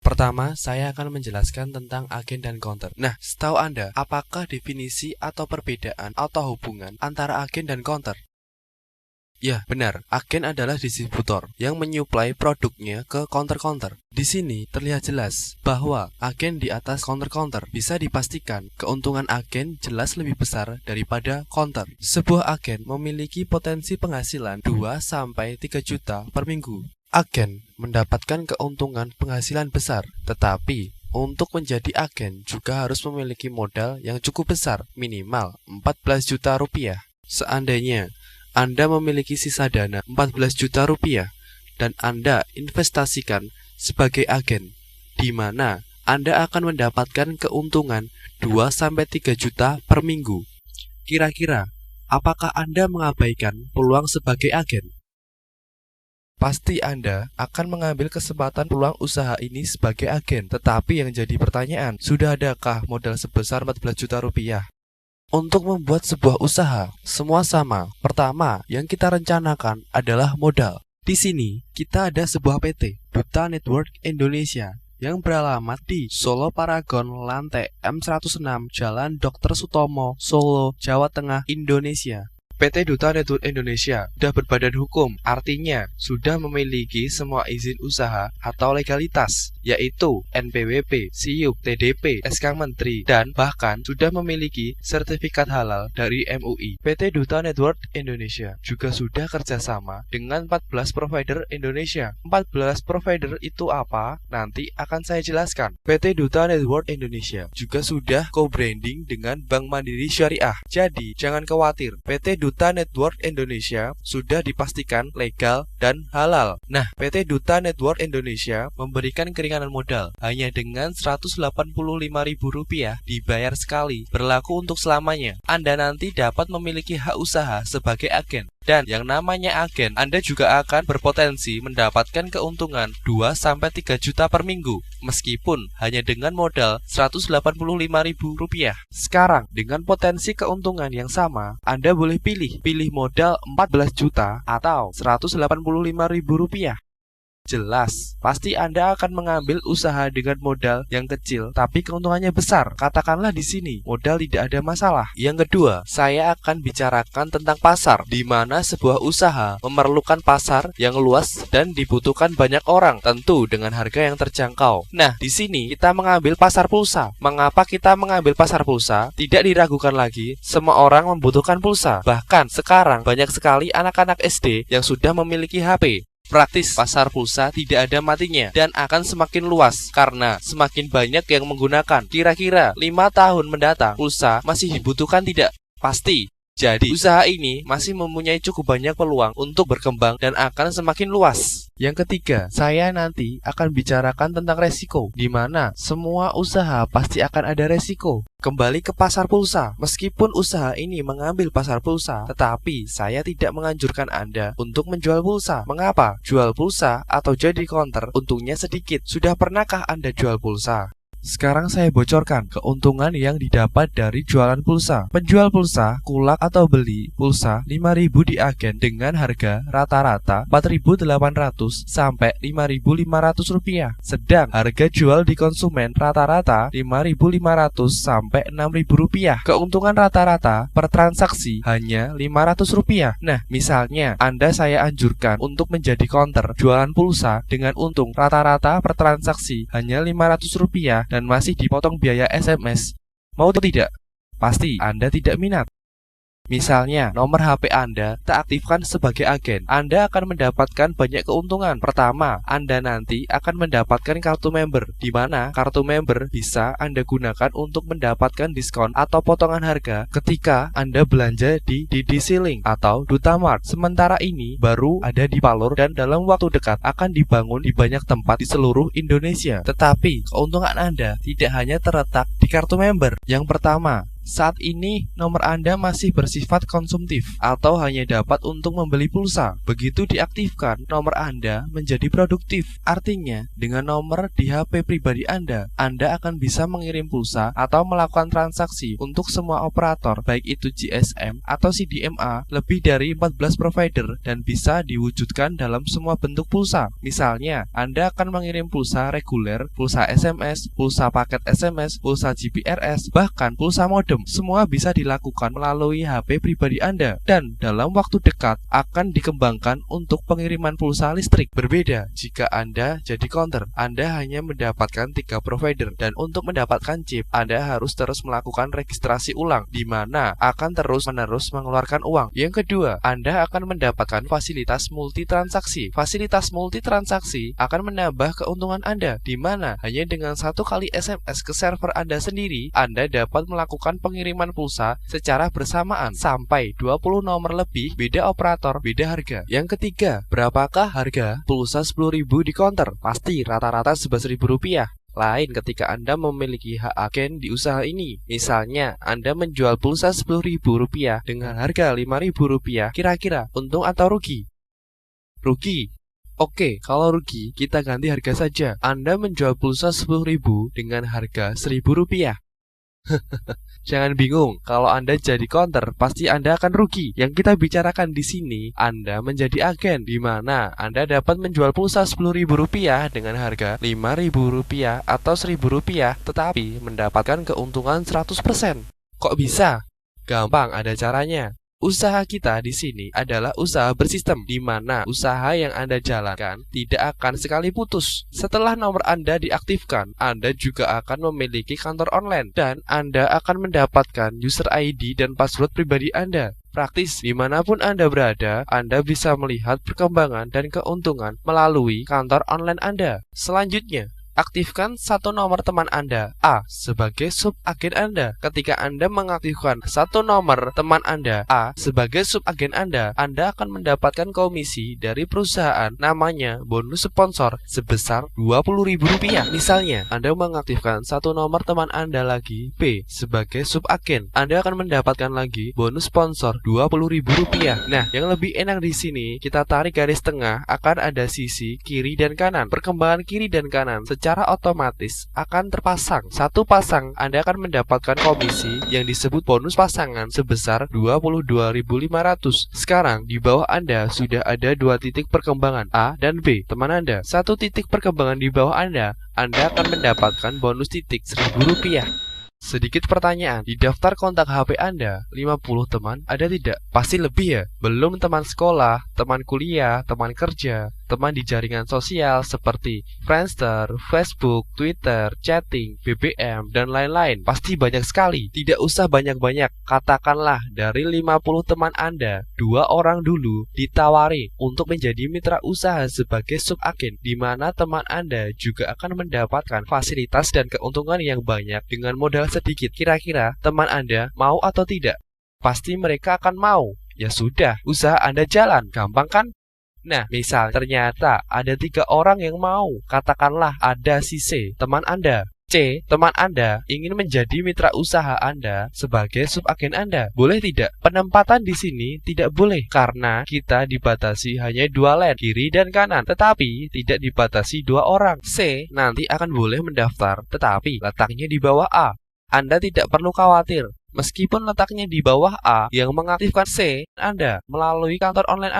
Pertama, saya akan menjelaskan tentang agen dan counter. Nah, setahu Anda, apakah definisi atau perbedaan atau hubungan antara agen dan counter? Ya, benar. Agen adalah distributor yang menyuplai produknya ke counter-counter. Di sini terlihat jelas bahwa agen di atas counter-counter bisa dipastikan keuntungan agen jelas lebih besar daripada counter. Sebuah agen memiliki potensi penghasilan 2-3 juta per minggu. Agen mendapatkan keuntungan penghasilan besar, tetapi untuk menjadi agen juga harus memiliki modal yang cukup besar, minimal 14 juta rupiah. Seandainya Anda memiliki sisa dana 14 juta rupiah dan Anda investasikan sebagai agen, di mana Anda akan mendapatkan keuntungan 2-3 juta per minggu. Kira-kira, apakah Anda mengabaikan peluang sebagai agen? Pasti Anda akan mengambil kesempatan peluang usaha ini sebagai agen. Tetapi yang jadi pertanyaan, sudah adakah modal sebesar 14 juta rupiah? Untuk membuat sebuah usaha, semua sama. Pertama, yang kita rencanakan adalah modal. Di sini, kita ada sebuah PT, Duta Network Indonesia, yang beralamat di Solo Paragon, lantai M106, Jalan Dr. Sutomo, Solo, Jawa Tengah, Indonesia. PT Duta Network Indonesia sudah berbadan hukum, artinya sudah memiliki semua izin usaha atau legalitas, yaitu NPWP, SIUP, TDP, SK Menteri, dan bahkan sudah memiliki sertifikat halal dari MUI. PT Duta Network Indonesia juga sudah kerjasama dengan 14 provider Indonesia. 14 provider itu apa? Nanti akan saya jelaskan. PT Duta Network Indonesia juga sudah co-branding dengan Bank Mandiri Syariah. Jadi, jangan khawatir, PT Duta Network Indonesia sudah dipastikan legal dan halal. Nah, PT Duta Network Indonesia memberikan keringanan modal hanya dengan Rp185.000 dibayar sekali, berlaku untuk selamanya. Anda nanti dapat memiliki hak usaha sebagai agen. Dan yang namanya agen, Anda juga akan berpotensi mendapatkan keuntungan 2-3 juta per minggu, meskipun hanya dengan modal Rp185.000. Sekarang, dengan potensi keuntungan yang sama, Anda boleh pilih modal 14 juta atau Rp185.000. Jelas, pasti Anda akan mengambil usaha dengan modal yang kecil, tapi keuntungannya besar. Katakanlah di sini, modal tidak ada masalah. Yang kedua, saya akan bicarakan tentang pasar, di mana sebuah usaha memerlukan pasar yang luas dan dibutuhkan banyak orang, tentu dengan harga yang terjangkau. Nah, di sini kita mengambil pasar pulsa. Mengapa kita mengambil pasar pulsa? Tidak diragukan lagi, semua orang membutuhkan pulsa. Bahkan sekarang banyak sekali anak-anak SD yang sudah memiliki HP. Praktis, pasar pulsa tidak ada matinya dan akan semakin luas karena semakin banyak yang menggunakan. Kira-kira 5 tahun mendatang, pulsa masih dibutuhkan tidak? Pasti. Jadi, usaha ini masih mempunyai cukup banyak peluang untuk berkembang dan akan semakin luas. Yang ketiga, saya nanti akan bicarakan tentang resiko, di mana semua usaha pasti akan ada resiko. Kembali ke pasar pulsa, meskipun usaha ini mengambil pasar pulsa, tetapi saya tidak menganjurkan Anda untuk menjual pulsa. Mengapa? Jual pulsa atau jadi counter untungnya sedikit. Sudah pernahkah Anda jual pulsa? Sekarang saya bocorkan keuntungan yang didapat dari jualan pulsa. Penjual pulsa, kulak atau beli pulsa 5.000 di agen dengan harga rata-rata 4.800 sampai 5.500 rupiah. Sedang harga jual di konsumen rata-rata 5.500 sampai 6.000 rupiah. Keuntungan rata-rata per transaksi hanya 500 rupiah. Nah, misalnya saya anjurkan untuk menjadi counter jualan pulsa dengan untung rata-rata per transaksi hanya 500 rupiah dan masih dipotong biaya SMS. Mau atau tidak? Pasti Anda tidak minat. Misalnya, nomor HP Anda tak aktifkan sebagai agen. Anda akan mendapatkan banyak keuntungan. Pertama, Anda nanti akan mendapatkan kartu member, di mana kartu member bisa Anda gunakan untuk mendapatkan diskon atau potongan harga ketika Anda belanja di DDC Link atau Duta Mart. Sementara ini baru ada di Palur dan dalam waktu dekat akan dibangun di banyak tempat di seluruh Indonesia. Tetapi, keuntungan Anda tidak hanya terletak di kartu member. Yang pertama, Saat ini, nomor Anda masih bersifat konsumtif atau hanya dapat untuk membeli pulsa. Begitu diaktifkan, nomor Anda menjadi produktif. Artinya, dengan nomor di HP pribadi Anda akan bisa mengirim pulsa atau melakukan transaksi untuk semua operator, baik itu GSM atau CDMA, lebih dari 14 provider dan bisa diwujudkan dalam semua bentuk pulsa. Misalnya, Anda akan mengirim pulsa reguler, pulsa SMS, pulsa paket SMS, pulsa GPRS, bahkan pulsa modem. Semua bisa dilakukan melalui HP pribadi Anda dan dalam waktu dekat akan dikembangkan untuk pengiriman pulsa listrik. Berbeda jika Anda jadi counter, Anda hanya mendapatkan 3 provider dan untuk mendapatkan chip Anda harus terus melakukan registrasi ulang di mana akan terus-menerus mengeluarkan uang. Yang kedua, Anda akan mendapatkan fasilitas multi transaksi. Fasilitas multi transaksi akan menambah keuntungan Anda di mana hanya dengan 1 kali SMS ke server Anda sendiri, Anda dapat melakukan pengiriman pulsa secara bersamaan sampai 20 nomor lebih, beda operator, beda harga. Yang ketiga, berapakah harga pulsa 10.000 di counter? Pasti rata-rata Rp11.000. Lain ketika Anda memiliki hak agen di usaha ini. Misalnya, Anda menjual pulsa Rp10.000 dengan harga Rp5.000, kira-kira untung atau rugi? Rugi. Oke, kalau rugi, kita ganti harga saja. Anda menjual pulsa 10.000 dengan harga Rp1.000. Jangan bingung, kalau Anda jadi counter, pasti Anda akan rugi. Yang kita bicarakan di sini, Anda menjadi agen, di mana Anda dapat menjual pulsa Rp10.000 dengan harga Rp5.000 atau Rp1.000, tetapi mendapatkan keuntungan 100%. Kok bisa? Gampang, ada caranya. Usaha kita di sini adalah usaha bersistem, di mana usaha yang Anda jalankan tidak akan sekali putus. Setelah nomor Anda diaktifkan, Anda juga akan memiliki kantor online dan Anda akan mendapatkan user ID dan password pribadi Anda. Praktis, dimanapun Anda berada, Anda bisa melihat perkembangan dan keuntungan melalui kantor online Anda. Selanjutnya, aktifkan 1 nomor teman Anda, A, sebagai subagen Anda. Ketika Anda mengaktifkan 1 nomor teman Anda, A, sebagai subagen Anda akan mendapatkan komisi dari perusahaan namanya bonus sponsor sebesar Rp20.000. Misalnya, Anda mengaktifkan 1 nomor teman Anda lagi, B, sebagai subagen, Anda akan mendapatkan lagi bonus sponsor Rp20.000. Nah, yang lebih enak di sini, kita tarik garis tengah, akan ada sisi kiri dan kanan. Perkembangan kiri dan kanan secara otomatis akan terpasang. 1 pasang Anda akan mendapatkan komisi yang disebut bonus pasangan sebesar Rp22.500. Sekarang di bawah Anda sudah ada 2 titik perkembangan, A dan B teman Anda. 1 titik perkembangan di bawah Anda akan mendapatkan bonus titik Rp1.000. Sedikit pertanyaan, di daftar kontak HP Anda 50 teman ada tidak? Pasti lebih ya? Belum teman sekolah, teman kuliah, teman kerja, teman di jaringan sosial seperti Friendster, Facebook, Twitter, chatting, BBM, dan lain-lain. Pasti banyak sekali. Tidak usah banyak-banyak. Katakanlah dari 50 teman Anda, 2 orang dulu ditawari untuk menjadi mitra usaha sebagai subagen, di mana teman Anda juga akan mendapatkan fasilitas dan keuntungan yang banyak dengan modal sedikit. Kira-kira teman Anda mau atau tidak? Pasti mereka akan mau. Ya sudah, usaha Anda jalan. Gampang kan? Nah, misal ternyata ada 3 orang yang mau. Katakanlah ada si C, teman Anda. C, teman Anda ingin menjadi mitra usaha Anda sebagai subagen Anda. Boleh tidak? Penempatan di sini tidak boleh karena kita dibatasi hanya 2 lane, kiri dan kanan. Tetapi tidak dibatasi 2 orang. C nanti akan boleh mendaftar, tetapi letaknya di bawah A. Anda tidak perlu khawatir. Meskipun letaknya di bawah A, yang mengaktifkan C Anda melalui kantor online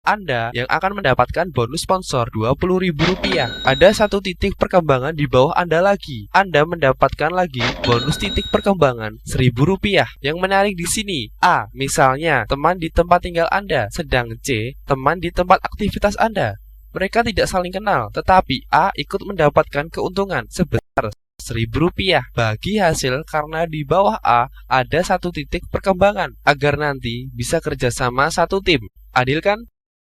Anda yang akan mendapatkan bonus sponsor Rp20.000. Ada 1 titik perkembangan di bawah Anda lagi. Anda mendapatkan lagi bonus titik perkembangan Rp1.000. Yang menarik di sini, A, misalnya teman di tempat tinggal Anda, sedang C, teman di tempat aktivitas Anda. Mereka tidak saling kenal, tetapi A ikut mendapatkan keuntungan sebesar Rp1.000 bagi hasil karena di bawah A ada 1 titik perkembangan agar nanti bisa kerjasama 1 tim. Adil kan?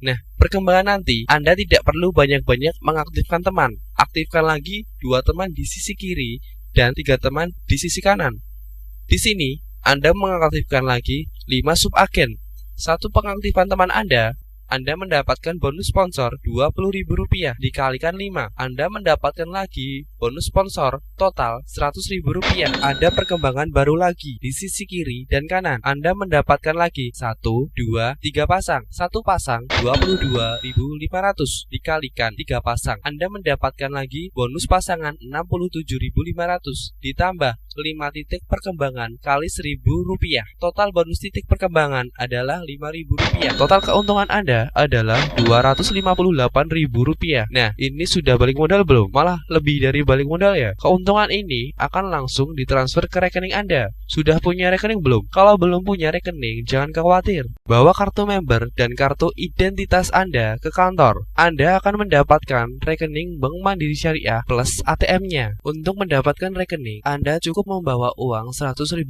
Nah, perkembangan nanti Anda tidak perlu banyak-banyak mengaktifkan teman. Aktifkan lagi 2 teman di sisi kiri dan 3 teman di sisi kanan. Di sini Anda mengaktifkan lagi 5 subagen. 1 pengaktifan teman Anda Anda mendapatkan bonus sponsor Rp20.000 dikalikan 5. Anda mendapatkan lagi bonus sponsor total Rp100.000. Ada perkembangan baru lagi di sisi kiri dan kanan. Anda mendapatkan lagi 1, 2, 3 pasang. Satu pasang Rp22.500 dikalikan 3 pasang. Anda mendapatkan lagi bonus pasangan Rp67.500 ditambah 5 titik perkembangan kali Rp1.000. Total bonus titik perkembangan adalah Rp5.000. Total keuntungan Anda adalah Rp258.000. Nah, ini sudah balik modal belum? Malah lebih dari balik modal ya. Keuntungan ini akan langsung ditransfer ke rekening Anda. Sudah punya rekening belum? Kalau belum punya rekening, jangan khawatir. Bawa kartu member dan kartu identitas Anda ke kantor. Anda akan mendapatkan rekening Bank Mandiri Syariah plus ATM-nya. Untuk mendapatkan rekening, Anda cukup membawa uang Rp100.000.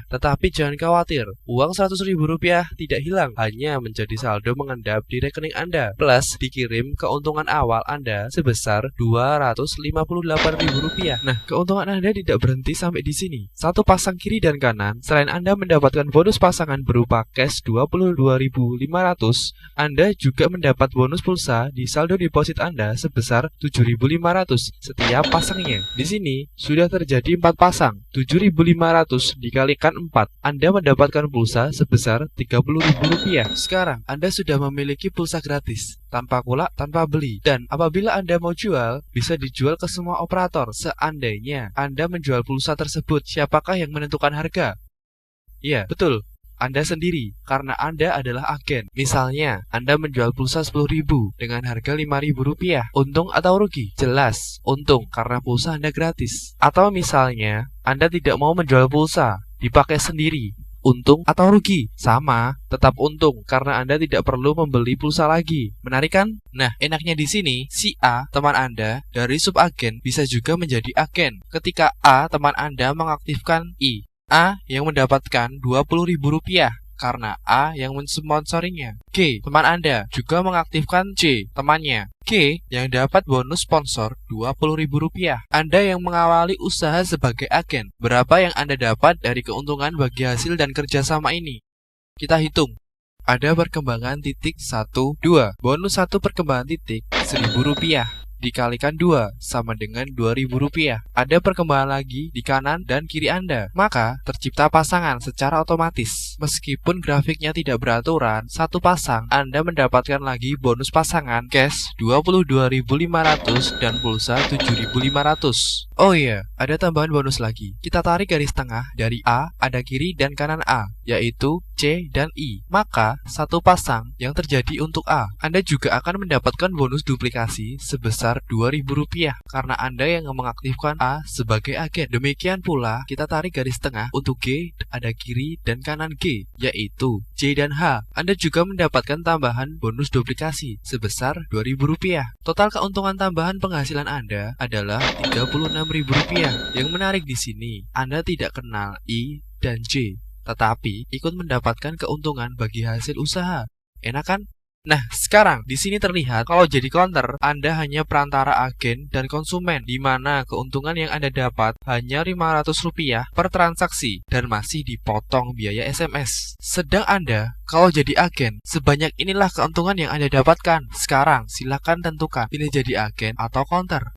Tetapi jangan khawatir, uang Rp100.000 tidak hilang, hanya menjadi saldo mengendap di rekening Anda, plus dikirim keuntungan awal Anda sebesar Rp258.000. Nah, keuntungan Anda tidak berhenti sampai di sini. Satu pasang kiri dan kanan, selain Anda mendapatkan bonus pasangan berupa cash Rp22.500, Anda juga mendapat bonus pulsa di saldo deposit Anda sebesar Rp7.500 setiap pasangnya. Di sini sudah terjadi 4 pasang, Rp7.500 dikalikan 4, Anda mendapatkan pulsa sebesar Rp30.000. Sekarang Anda sudah memiliki pulsa gratis, tanpa kulak, tanpa beli. Dan apabila Anda mau jual, bisa dijual ke semua operator. Seandainya Anda menjual pulsa tersebut, siapakah yang menentukan harga? Iya, betul, Anda sendiri, karena Anda adalah agen. Misalnya, Anda menjual pulsa Rp10.000 dengan harga Rp5.000. Untung atau rugi? Jelas, untung karena pulsa Anda gratis. Atau misalnya, Anda tidak mau menjual pulsa, dipakai sendiri. Untung atau rugi? Sama, tetap untung karena Anda tidak perlu membeli pulsa lagi. Menarik kan? Nah, enaknya di sini, si A, teman Anda, dari subagen bisa juga menjadi agen. Ketika A, teman Anda, mengaktifkan I, A yang mendapatkan Rp20.000 karena A yang mensponsorinya. G, teman Anda, juga mengaktifkan C, temannya. G yang dapat bonus sponsor Rp20.000. Anda yang mengawali usaha sebagai agen, berapa yang Anda dapat dari keuntungan bagi hasil dan kerjasama ini? Kita hitung. Ada perkembangan titik 1, 2. Bonus 1 perkembangan titik Rp1.000 dikalikan 2 sama dengan Rp2.000. Ada perkembangan lagi di kanan dan kiri Anda. Maka tercipta pasangan secara otomatis. Meskipun grafiknya tidak beraturan, satu pasang Anda mendapatkan lagi bonus pasangan cash Rp22.500 dan pulsa Rp7.500. Oh iya, ada tambahan bonus lagi. Kita tarik garis tengah dari A, ada kiri dan kanan A, yaitu C dan I. Maka satu pasang yang terjadi untuk A, Anda juga akan mendapatkan bonus duplikasi sebesar Rp2.000 karena Anda yang mengaktifkan A sebagai agen. Demikian pula kita tarik garis tengah untuk G, ada kiri dan kanan G, yaitu C dan H. Anda juga mendapatkan tambahan bonus duplikasi sebesar Rp2.000. Total keuntungan tambahan penghasilan Anda adalah Rp36.000. Yang menarik di sini, Anda tidak kenal I dan J, tetapi ikut mendapatkan keuntungan bagi hasil usaha. Enak kan? Nah, sekarang di sini terlihat kalau jadi counter, Anda hanya perantara agen dan konsumen, di mana keuntungan yang Anda dapat hanya Rp500 per transaksi dan masih dipotong biaya SMS. Sedang Anda, kalau jadi agen, sebanyak inilah keuntungan yang Anda dapatkan. Sekarang, silakan tentukan pilih jadi agen atau counter.